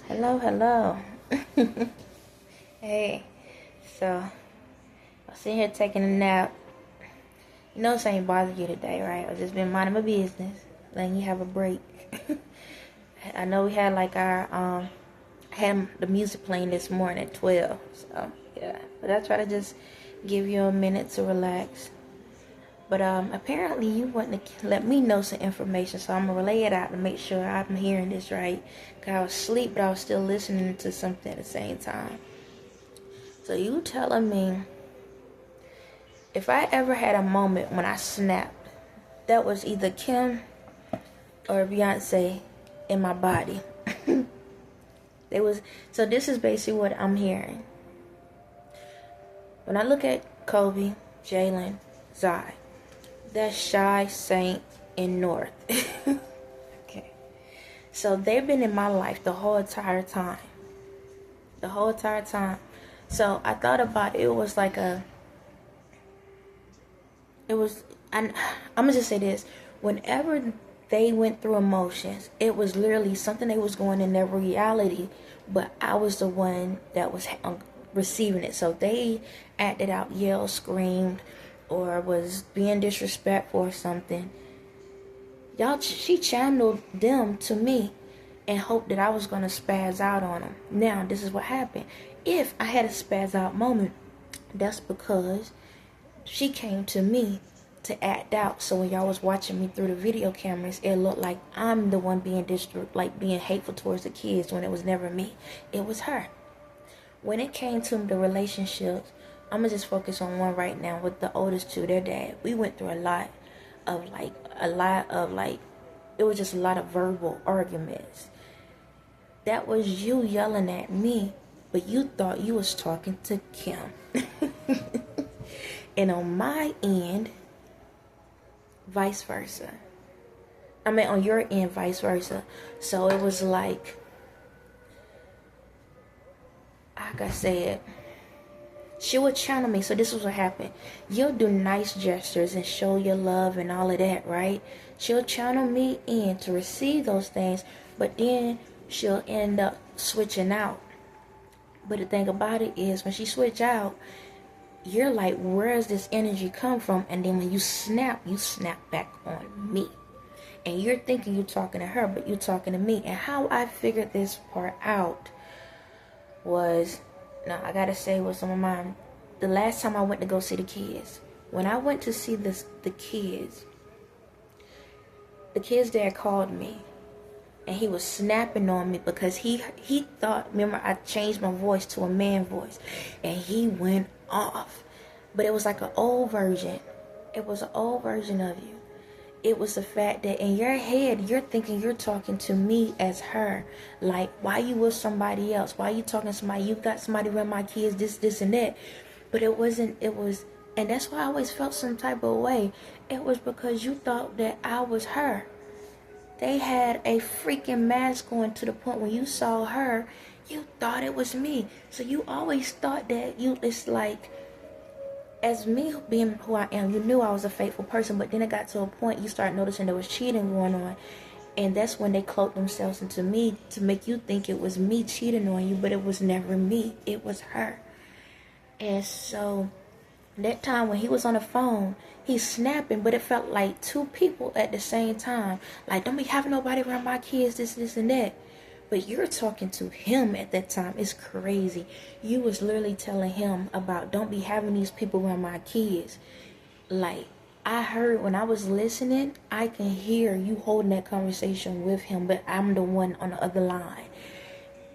Hello, hello. Hey, so I was sitting here taking a nap. You know, this ain't bothering you today, right? I've just been minding my business, letting you have a break. I know we had like our had the music playing this morning at 12, so yeah. But I try to just give you a minute to relax. But apparently you want to let me know some information, so I'm gonna relay it out to make sure I'm hearing this right. Cause I was asleep, but I was still listening to something at the same time. So you telling me if I ever had a moment when I snapped, that was either Kim or Beyonce in my body. They was so this is basically what I'm hearing. When I look at Kobe, Jalen, Zai, that's Shy, Saint, and North. Okay. So they've been in my life the whole entire time. The whole entire time. So I thought about it. It was like I'm gonna just say this. Whenever they went through emotions, it was literally something they was going in their reality, but I was the one that was receiving it. So they acted out, yelled, screamed, or was being disrespectful or something. She channeled them to me and hoped that I was going to spaz out on them. Now, this is what happened. If I had a spaz out moment, that's because she came to me to act out. So when y'all was watching me through the video cameras, it looked like I'm the one being being hateful towards the kids when it was never me. It was her. When it came to the relationships, I'm going to just focus on one right now with the oldest two, their dad. We went through a lot of it was just a lot of verbal arguments. That was you yelling at me, but you thought you was talking to Kim. And on my end, vice versa. I mean, on your end, vice versa. So it was like I said, she would channel me. So this was what happened. You'll do nice gestures and show your love and all of that, right? She'll channel me in to receive those things, but then she'll end up switching out. But the thing about it is, when she switch out, you're like, where does this energy come from? And then when you snap back on me. And you're thinking you're talking to her, but you're talking to me. And how I figured this part out was, now I gotta say with some of mine, the last time I went to go see the kids, when I went to see the kids dad called me, and he was snapping on me because he thought, remember I changed my voice to a man voice, and he went off. But it was like an old version. It was an old version of you. It was the fact that in your head, you're thinking you're talking to me as her. Like, why you with somebody else? Why you talking to somebody? You got somebody around my kids, this, and that. But it wasn't, and that's why I always felt some type of way. It was because you thought that I was her. They had a freaking mask on to the point when you saw her, you thought it was me. So you always thought that it's like, as me being who I am, you knew I was a faithful person, but then it got to a point you start noticing there was cheating going on. And that's when they cloaked themselves into me to make you think it was me cheating on you, but it was never me. It was her. And so that time when he was on the phone, he's snapping, but it felt like two people at the same time. Like, don't be having nobody around my kids, this, and that. But you're talking to him at that time. It's crazy. You was literally telling him about, don't be having these people around my kids. Like, I heard when I was listening, I can hear you holding that conversation with him, but I'm the one on the other line.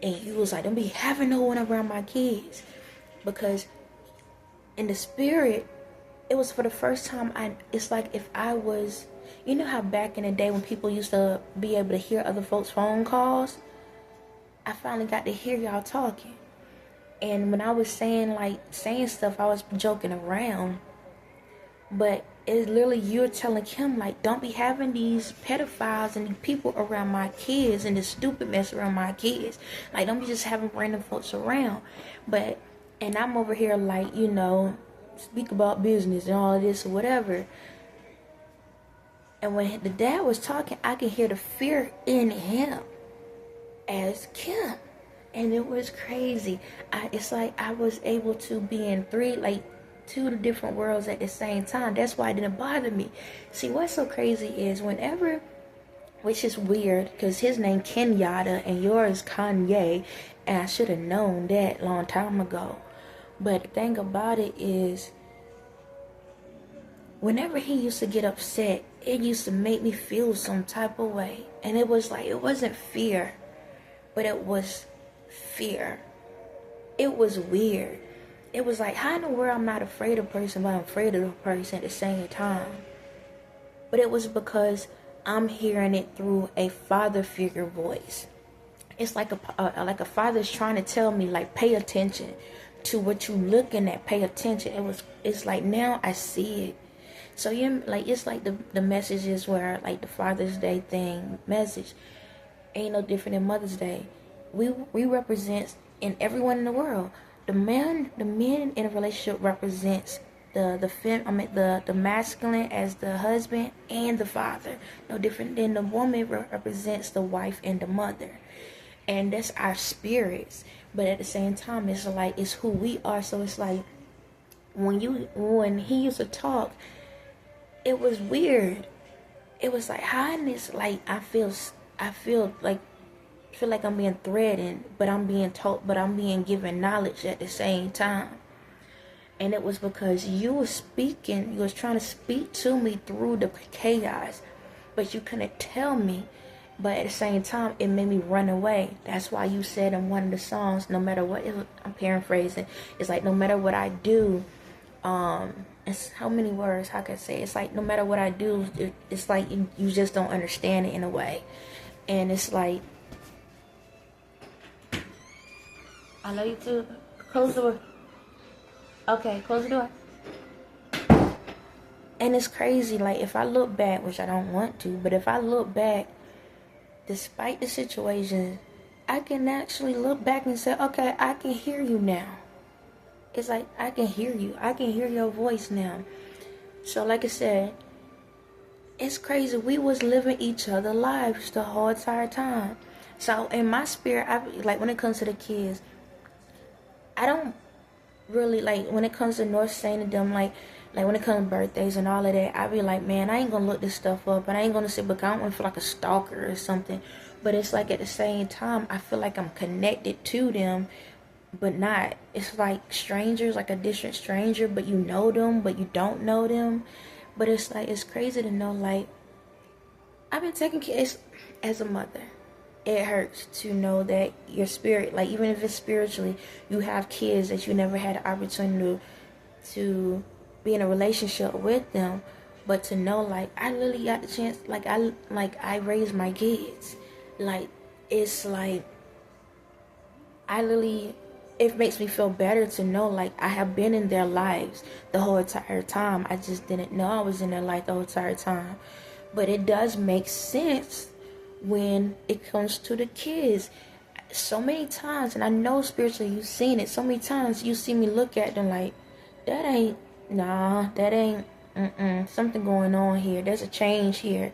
And you was like, don't be having no one around my kids. Because in the spirit, it was for the first time, it's like if I was, you know how back in the day when people used to be able to hear other folks' phone calls? I finally got to hear y'all talking. And when I was saying stuff, I was joking around. But it's literally you're telling Kim, like, don't be having these pedophiles and people around my kids and this stupid mess around my kids. Like, don't be just having random folks around. And I'm over here like, speak about business and all of this or whatever. And when the dad was talking, I could hear the fear in him as Kim. And it was crazy. It's like I was able to be in two different worlds at the same time. That's why it didn't bother me. See, what's so crazy is whenever, which is weird, because his name Kenyatta and yours Kanye, and I should have known that long time ago. But the thing about it is, whenever he used to get upset, it used to make me feel some type of way. And it was like, it wasn't fear, but it was fear. It was weird. It was like, how in the world I'm not afraid of a person, but I'm afraid of the person at the same time? But it was because I'm hearing it through a father figure voice. It's like a father's trying to tell me, like, pay attention to what you looking at. Pay attention. It's like, now I see it. So like, it's like the messages where, like, the Father's Day thing message ain't no different than Mother's Day. We represent in everyone in the world. The men in a relationship represents the masculine as the husband and the father. No different than the woman represents the wife and the mother. And that's our spirits. But at the same time, it's like, it's who we are. So it's like, when he used to talk, it was weird. It was like, how in this, like, I feel like I'm being threatened, but I'm being given knowledge at the same time. And it was because you was trying to speak to me through the chaos, but you couldn't tell me. But at the same time, it made me run away. That's why you said in one of the songs, no matter what, I'm paraphrasing, it's like, no matter what I do, it's how many words, how can I say, it's like, no matter what I do, it's like you just don't understand it in a way. And it's like, I love you too. Close the door. Okay, close the door. And it's crazy, like, if I look back, which I don't want to, but if I look back, despite the situation, I can actually look back and say, okay, I can hear you now. It's like, I can hear you. I can hear your voice now. So like I said, it's crazy. We was living each other's lives the whole entire time. So in my spirit, like, when it comes to the kids, I don't really, like, when it comes to North saying to them, like when it comes to birthdays and all of that, I be like, man, I ain't gonna look this stuff up, and I ain't gonna say, but I don't want to feel like a stalker or something. But it's like, at the same time, I feel like I'm connected to them, but not. It's like strangers, like a distant stranger, but you know them, but you don't know them. But it's like, it's crazy to know, like, I've been taking kids as a mother. It hurts to know that your spirit, like, even if it's spiritually, you have kids that you never had the opportunity to be in a relationship with them, but to know, like, I literally got the chance, I raised my kids. Like, it's like, it makes me feel better to know, like, I have been in their lives the whole entire time. I just didn't know I was in their life the whole entire time. But it does make sense when it comes to the kids. So many times, and I know spiritually you've seen it, so many times you see me look at them like, that ain't something going on here. There's a change here.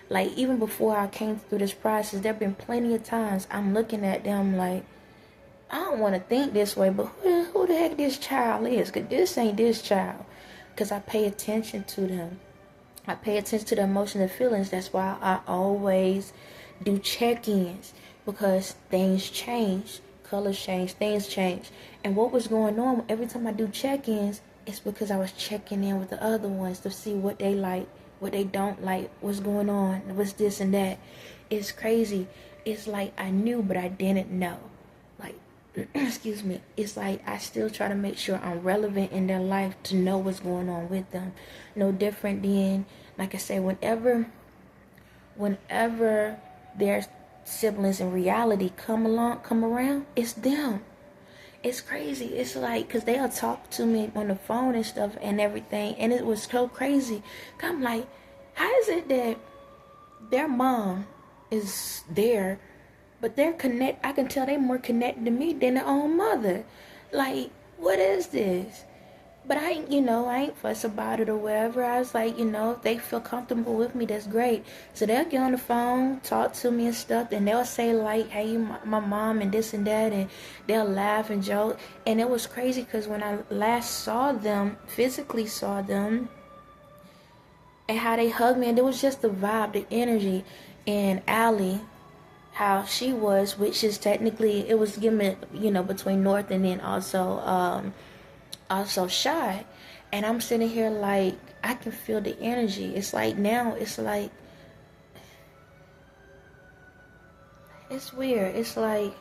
Like, even before I came through this process, there have been plenty of times I'm looking at them like, I don't want to think this way, but who the heck this child is? Because this ain't this child. Because I pay attention to them. I pay attention to the emotions and feelings. That's why I always do check-ins, because things change, colors change, things change. And what was going on every time I do check-ins, it's because I was checking in with the other ones to see what they like, what they don't like, what's going on, what's this and that. It's crazy. It's like I knew, but I didn't know. Like, excuse me. It's like I still try to make sure I'm relevant in their life to know what's going on with them. No different than, like I say, whenever their siblings in reality come around, it's them. It's crazy. It's like, because they'll talk to me on the phone and stuff and everything, and it was so crazy. I'm like, how is it that their mom is there, but they're I can tell they're more connected to me than their own mother? Like, what is this? But I ain't, I ain't fuss about it or whatever. I was like, if they feel comfortable with me, that's great. So they'll get on the phone, talk to me and stuff, and they'll say like, hey, my mom and this and that, and they'll laugh and joke. And it was crazy because when I last saw them, physically saw them, and how they hugged me, and it was just the vibe, the energy. And Allie, how she was, which is technically, it was given, between North and then also Shy. And I'm sitting here like, I can feel the energy. It's like now, it's like, it's weird. It's like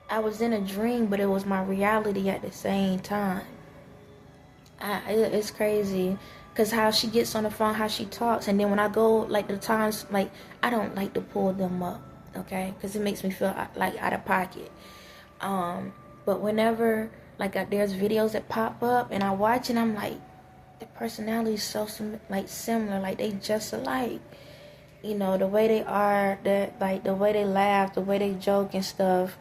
I was in a dream, but it was my reality at the same time. It's crazy. Because how she gets on the phone, how she talks. And then when I go, like, the times, like, I don't like to pull them up, okay? Because it makes me feel, like, out of pocket. But whenever, like, there's videos that pop up, and I watch it, I'm like, the personality is so, similar. Like, they just alike. The way they are, the way they laugh, the way they joke and stuff.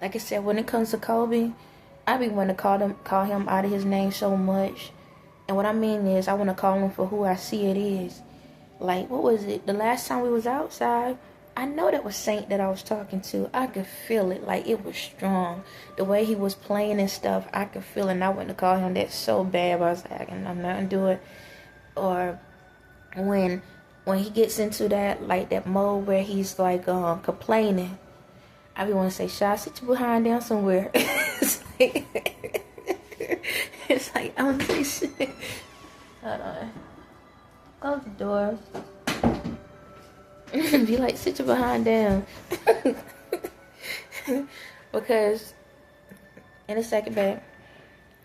Like I said, when it comes to Kobe, I be wanting to call him out of his name so much. And what I mean is, I want to call him for who I see it is. Like, what was it? The last time we was outside, I know that was Saint that I was talking to. I could feel it. Like, it was strong. The way he was playing and stuff, I could feel it. And I wanted to call him that so bad. But I was like, I'm not going to do it. Or when he gets into that, like, that mode where he's, like, complaining, I be want to say, Shy, sit your behind down somewhere. It's like, I don't say shit. Hold on. Close the door. Be like, sit your behind down. Because, in a second back.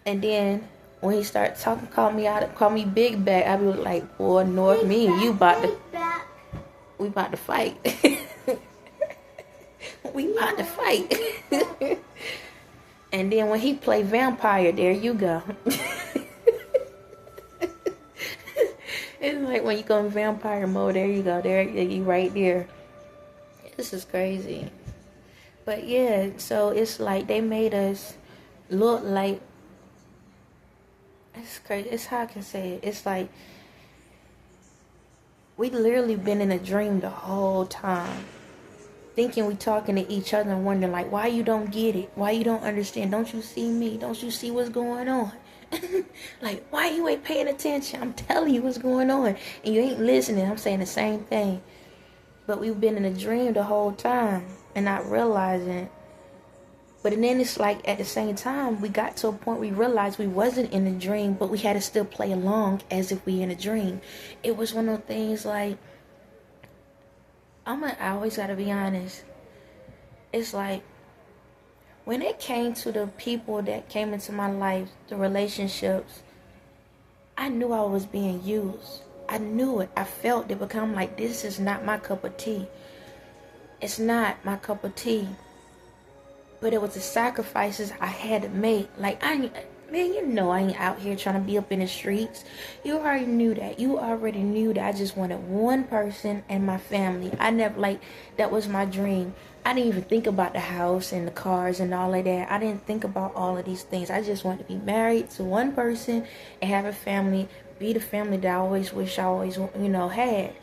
And then, when he started talking, call me big back, I be like, boy, North, me and you we about to fight. We about to fight. And then when he play vampire, there you go. It's like when you go in vampire mode, there you go. There you right there. This is crazy. But yeah, so it's like they made us look like, it's crazy. It's how I can say it. It's like we literally been in a dream the whole time. Thinking we talking to each other and wondering like, why you don't get it? Why you don't understand? Don't you see me? Don't you see what's going on? Like, why you ain't paying attention? I'm telling you what's going on. And you ain't listening. I'm saying the same thing. But we've been in a dream the whole time and not realizing it. But then it's like at the same time, we got to a point we realized we wasn't in a dream, but we had to still play along as if we in a dream. It was one of those things like, I always gotta be honest. It's like, when it came to the people that came into my life, the relationships, I knew I was being used. I knew it. I felt it, because I'm like, this is not my cup of tea. It's not my cup of tea. But it was the sacrifices I had to make. Like, man, I ain't out here trying to be up in the streets. You already knew that. You already knew that I just wanted one person and my family. I never, like, that was my dream. I didn't even think about the house and the cars and all of that. I didn't think about all of these things. I just wanted to be married to one person and have a family, be the family that I always wish I always, had.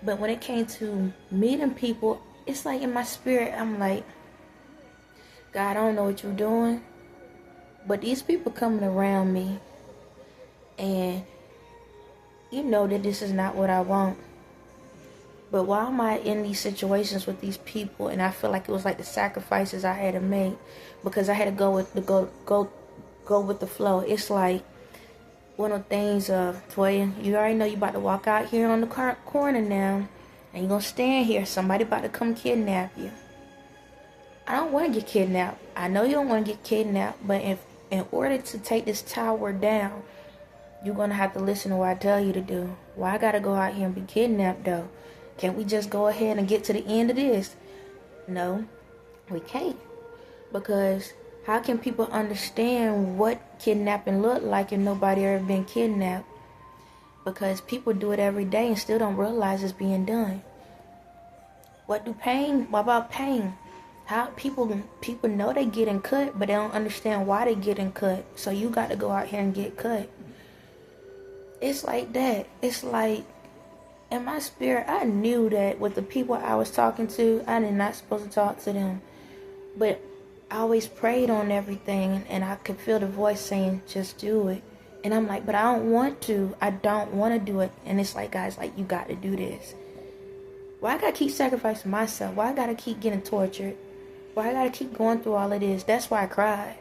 But when it came to meeting people, it's like in my spirit, I'm like, God, I don't know what you're doing. But these people coming around me, and you know that this is not what I want. But why am I in these situations with these people? And I feel like it was like the sacrifices I had to make, because I had to go with the flow. It's like one of the things of, Toya, you already know you about to walk out here on the corner now, and you're gonna stand here. Somebody about to come kidnap you. I don't want to get kidnapped. I know you don't want to get kidnapped, but in order to take this tower down, you're going to have to listen to what I tell you to do. Why I got to go out here and be kidnapped, though? Can't we just go ahead and get to the end of this? No, we can't. Because how can people understand what kidnapping look like if nobody ever been kidnapped? Because people do it every day and still don't realize it's being done. What about pain? How people know they getting cut, but they don't understand why they getting cut. So you got to go out here and get cut. It's like that. It's like, in my spirit, I knew that with the people I was talking to, I did not supposed to talk to them. But I always prayed on everything, and I could feel the voice saying, just do it. And I'm like, but I don't want to. I don't want to do it. And it's like, guys, like, you got to do this. Why I got to keep sacrificing myself? Why I got to keep getting tortured? Why I got to keep going through all of this? That's why I cried.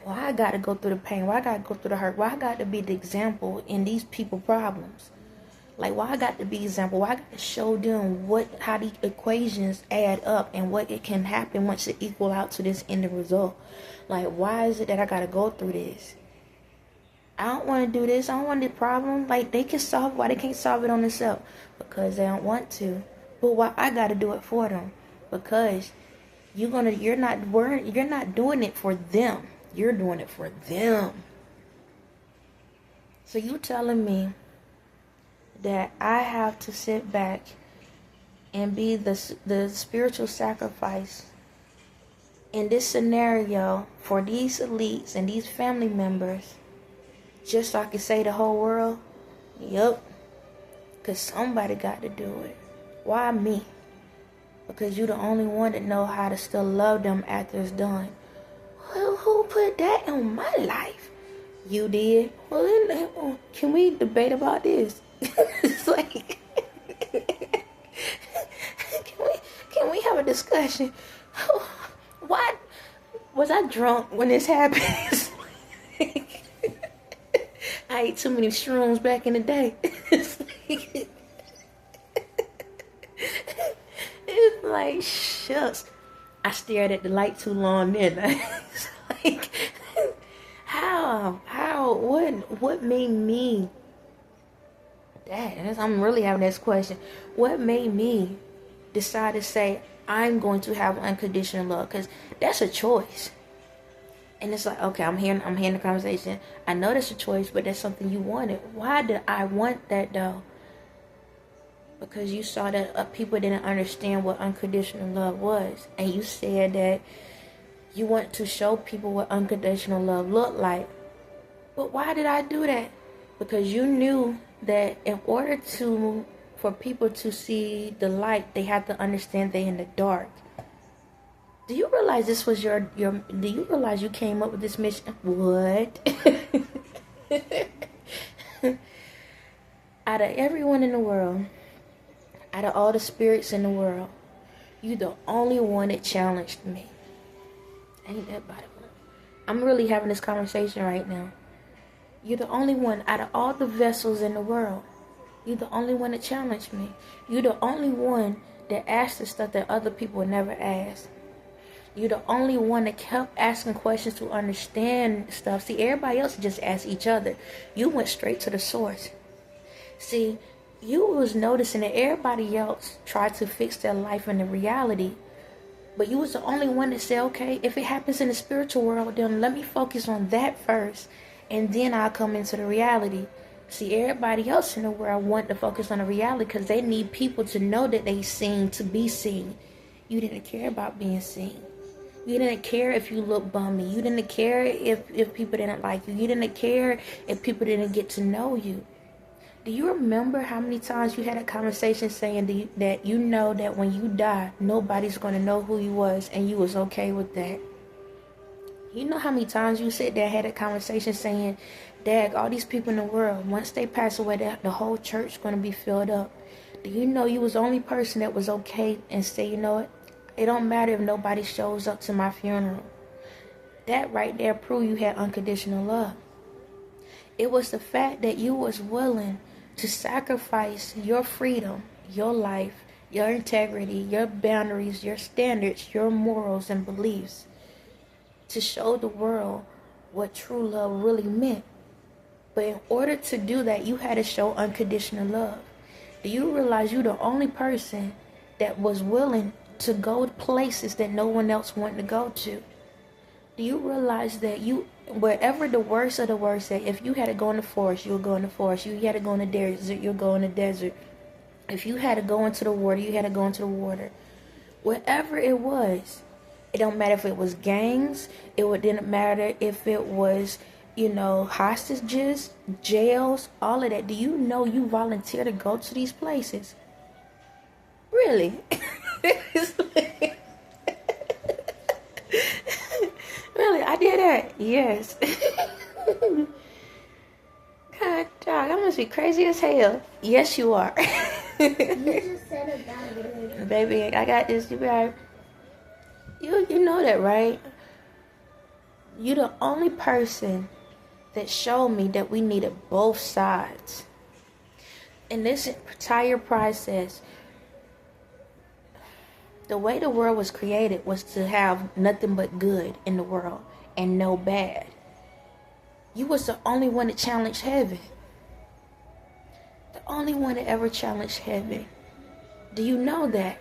Why I got to go through the pain? Why I got to go through the hurt? Why I got to be the example in these people problems? Like, why I got to be the example? Why I got to show them how the equations add up and what it can happen once it equal out to this end result? Like, why is it that I got to go through this? I don't want to do this. I don't want the problem. Like, they can solve. Why they can't solve it on themselves? Because they don't want to. But why I got to do it for them? Because you're not doing it for them. You're doing it for them. So you telling me that I have to sit back and be the spiritual sacrifice in this scenario for these elites and these family members, just so I can say the whole world, yep, because somebody got to do it. Why me? Because you're the only one that know how to still love them after it's done. Well, who put that in my life? You did. Well, then, can we debate about this? It's like, can we have a discussion? Why was I drunk when this happened? I ate too many shrooms back in the day. It's like, shucks. I stared at the light too long, didn't I? It's like, what made me? Dad, I'm really having this question. What made me decide to say I'm going to have unconditional love? Because that's a choice. And it's like, okay, I'm hearing the conversation. I know that's a choice, but that's something you wanted. Why did I want that though? Because you saw that people didn't understand what unconditional love was. And you said that you want to show people what unconditional love looked like. But why did I do that? Because you knew that in order for people to see the light, they have to understand they're in the dark. Do you realize this was do you realize you came up with this mission? What? Out of everyone in the world, out of all the spirits in the world, you the only one that challenged me. Ain't that about it? I'm really having this conversation right now. You're the only one out of all the vessels in the world. You're the only one that challenged me. You're the only one that asked the stuff that other people would never ask. You're the only one that kept asking questions to understand stuff. See, everybody else just asked each other. You went straight to the source. See, you was noticing that everybody else tried to fix their life into reality. But you was the only one that said, okay, if it happens in the spiritual world, then let me focus on that first. And then I'll come into the reality. See, everybody else in the world want to focus on the reality because they need people to know that they seen to be seen. You didn't care about being seen. You didn't care if you looked bummy. You didn't care if people didn't like you. You didn't care if people didn't get to know you. Do you remember how many times you had a conversation saying that you know that when you die, nobody's going to know who you was and you was okay with that? You know how many times you sit there and had a conversation saying, Dag, all these people in the world, once they pass away, the whole church is going to be filled up. Do you know you was the only person that was okay and say, you know what? It don't matter if nobody shows up to my funeral. That right there proved you had unconditional love. It was the fact that you was willing to sacrifice your freedom, your life, your integrity, your boundaries, your standards, your morals and beliefs to show the world what true love really meant. But in order to do that, you had to show unconditional love. Do you realize you're the only person that was willing to go to places that no one else wanted to go to? Do you realize that wherever the worst of the worst, that if you had to go in the forest, you'll go in the forest. You had to go in the desert, you'll go in the desert. If you had to go into the water, you had to go into the water. Whatever it was, It don't matter if it was gangs. Didn't matter if it was, hostages, jails, all of that. Do you know you volunteer to go to these places? Really? Really, I did that. Yes. God, dog, I must be crazy as hell. Yes, you are. You just said it. Baby, I got this. You be right. You know that, right? You're the only person that showed me that we needed both sides. In this entire process, the way the world was created was to have nothing but good in the world and no bad. You was the only one that challenged heaven. The only one that ever challenged heaven. Do you know that?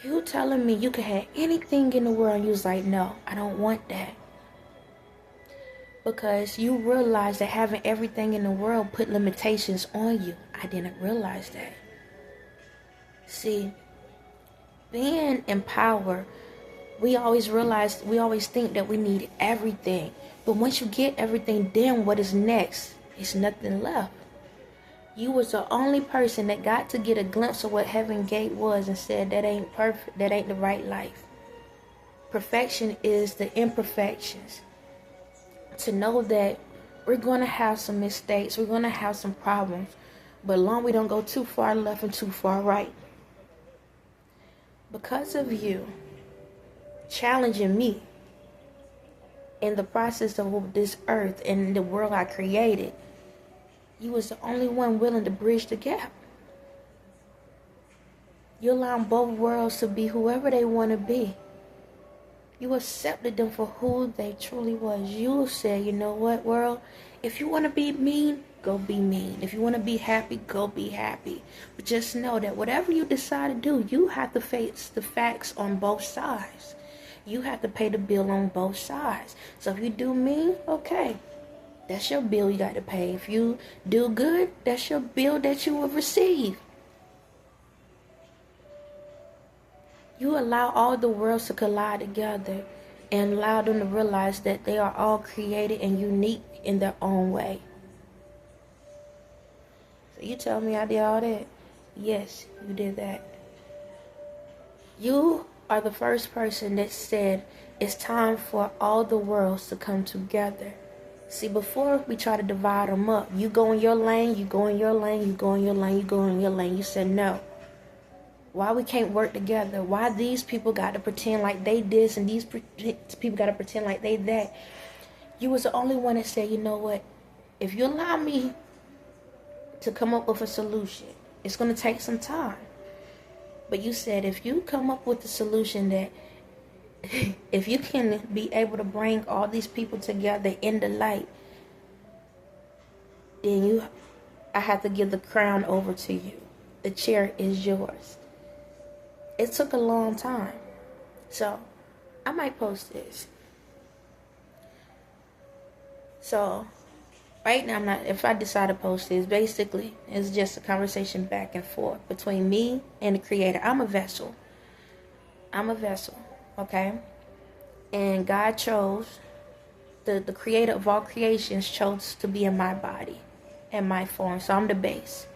You telling me you could have anything in the world and you was like, no, I don't want that. Because you realize that having everything in the world put limitations on you. I didn't realize that. See, being in power, we always think that we need everything. But once you get everything, then what is next? It's nothing left. You was the only person that got to get a glimpse of what Heaven Gate was and said that ain't perfect, that ain't the right life. Perfection is the imperfections. To know that we're going to have some mistakes, we're going to have some problems, but long we don't go too far left and too far right. Because of you challenging me in the process of this earth and the world I created, you was the only one willing to bridge the gap. You allowed both worlds to be whoever they want to be. You accepted them for who they truly was. You said, you know what, world? If you want to be mean, go be mean. If you want to be happy, go be happy. But just know that whatever you decide to do, you have to face the facts on both sides. You have to pay the bill on both sides. So if you do mean, okay, that's your bill you got to pay. If you do good, that's your bill that you will receive. You allow all the worlds to collide together and allow them to realize that they are all created and unique in their own way. So you tell me I did all that? Yes, you did that. You are the first person that said it's time for all the worlds to come together. See, before we try to divide them up, you go in your lane, you go in your lane, you go in your lane, you go in your lane. You said no. Why we can't work together? Why these people got to pretend like they this and these people got to pretend like they that? You was the only one that said, you know what? If you allow me to come up with a solution, it's going to take some time. But you said if you come up with a solution that if you can be able to bring all these people together in the light, then I have to give the crown over to you. The chair is yours. It took a long time. So, I might post this. So, right now, if I decide to post this, basically, it's just a conversation back and forth between me and the Creator. I'm a vessel. Okay? And God chose, the Creator of all creations chose to be in my body, in my form. So, I'm the base.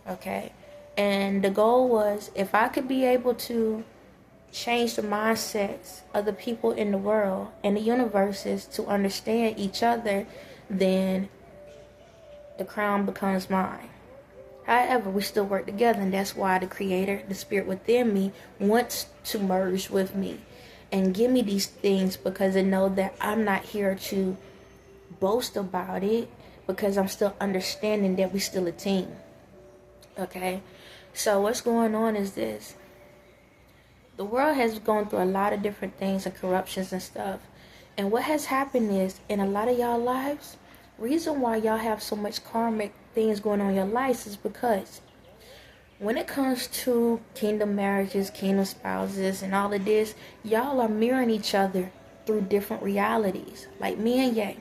Okay? And the goal was, if I could be able to change the mindsets of the people in the world and the universes to understand each other, then the crown becomes mine. However, we still work together, and that's why the Creator, the Spirit within me, wants to merge with me and give me these things, because they know that I'm not here to boast about it, because I'm still understanding that we're still a team. Okay? So what's going on is this. The world has gone through a lot of different things and corruptions and stuff. And what has happened is, in a lot of y'all lives, reason why y'all have so much karmic things going on in your lives is because when it comes to kingdom marriages, kingdom spouses, and all of this, y'all are mirroring each other through different realities. Like me and Ye.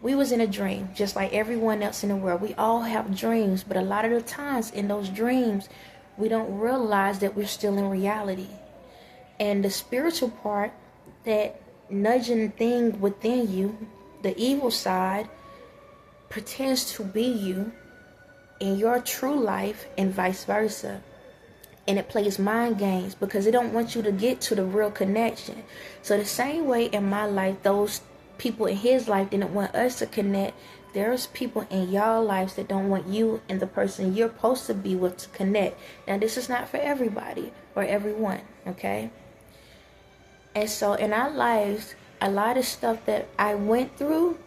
We was in a dream, just like everyone else in the world. We all have dreams, but a lot of the times in those dreams, we don't realize that we're still in reality. And the spiritual part, that nudging thing within you, the evil side, pretends to be you in your true life, and vice versa. And it plays mind games because it don't want you to get to the real connection. So the same way in my life, those people in his life didn't want us to connect. There's people in y'all lives that don't want you and the person you're supposed to be with to connect. Now, this is not for everybody or everyone, okay? And so in our lives, a lot of stuff that I went through,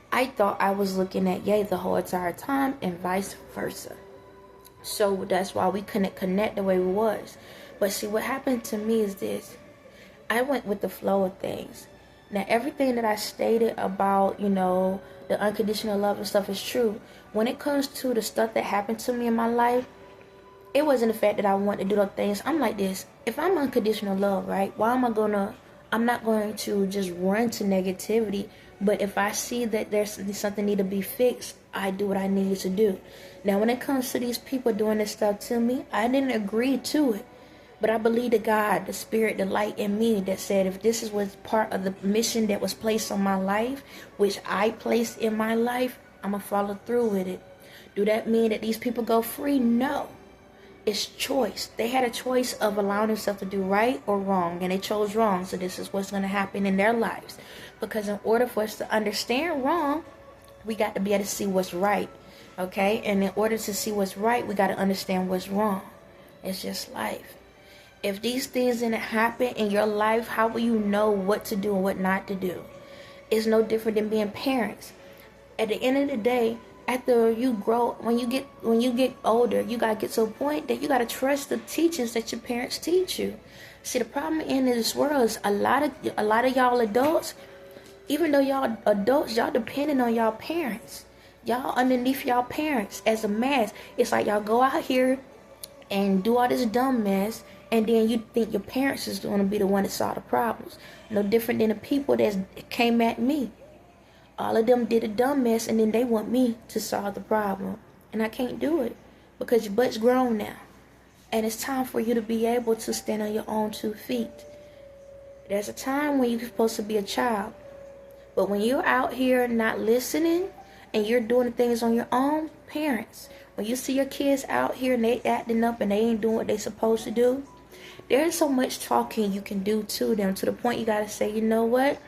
I thought I was looking at Ye the whole entire time, and vice versa. So that's why we couldn't connect the way we was. But see, what happened to me is this. I went with the flow of things. Now, everything that I stated about, the unconditional love and stuff is true. When it comes to the stuff that happened to me in my life, it wasn't the fact that I wanted to do those things. I'm like this. If I'm unconditional love, right, I'm not going to just run to negativity. But if I see that there's something need to be fixed, I do what I need to do. Now, when it comes to these people doing this stuff to me, I didn't agree to it. But I believe the God, the spirit, the light in me that said if this was part of the mission that was placed on my life, which I placed in my life, I'm going to follow through with it. Do that mean that these people go free? No. It's choice. They had a choice of allowing themselves to do right or wrong, and they chose wrong. So this is what's going to happen in their lives. Because in order for us to understand wrong, we got to be able to see what's right. Okay? And in order to see what's right, we got to understand what's wrong. It's just life. If these things didn't happen in your life, how will you know what to do and what not to do? It's no different than being parents. At the end of the day, after you grow, when you get older, you gotta get to a point that you gotta trust the teachings that your parents teach you. See, the problem in this world is a lot of y'all adults, even though y'all adults, y'all depending on y'all parents. Y'all underneath y'all parents as a mass. It's like y'all go out here and do all this dumb mess, and then you think your parents is going to be the one that solve the problems. No different than the people that came at me. All of them did a dumb mess, and then they want me to solve the problem. And I can't do it because your butt's grown now. And it's time for you to be able to stand on your own 2 feet. There's a time when you're supposed to be a child. But when you're out here not listening and you're doing things on your own, parents, when you see your kids out here and they acting up and they ain't doing what they supposed to do, there's so much talking you can do to them, to the point you gotta say, you know what?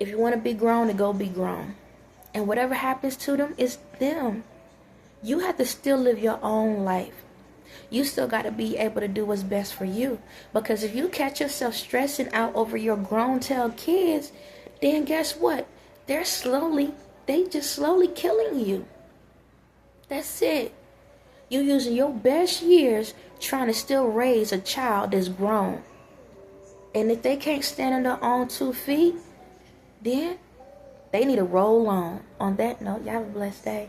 If you want to be grown, then go be grown. And whatever happens to them is them. You have to still live your own life. You still got to be able to do what's best for you. Because if you catch yourself stressing out over your grown tail kids, then guess what? They just slowly killing you. That's it. You're using your best years trying to still raise a child that's grown. And if they can't stand on their own 2 feet, then they need to roll on. On that note, y'all have a blessed day.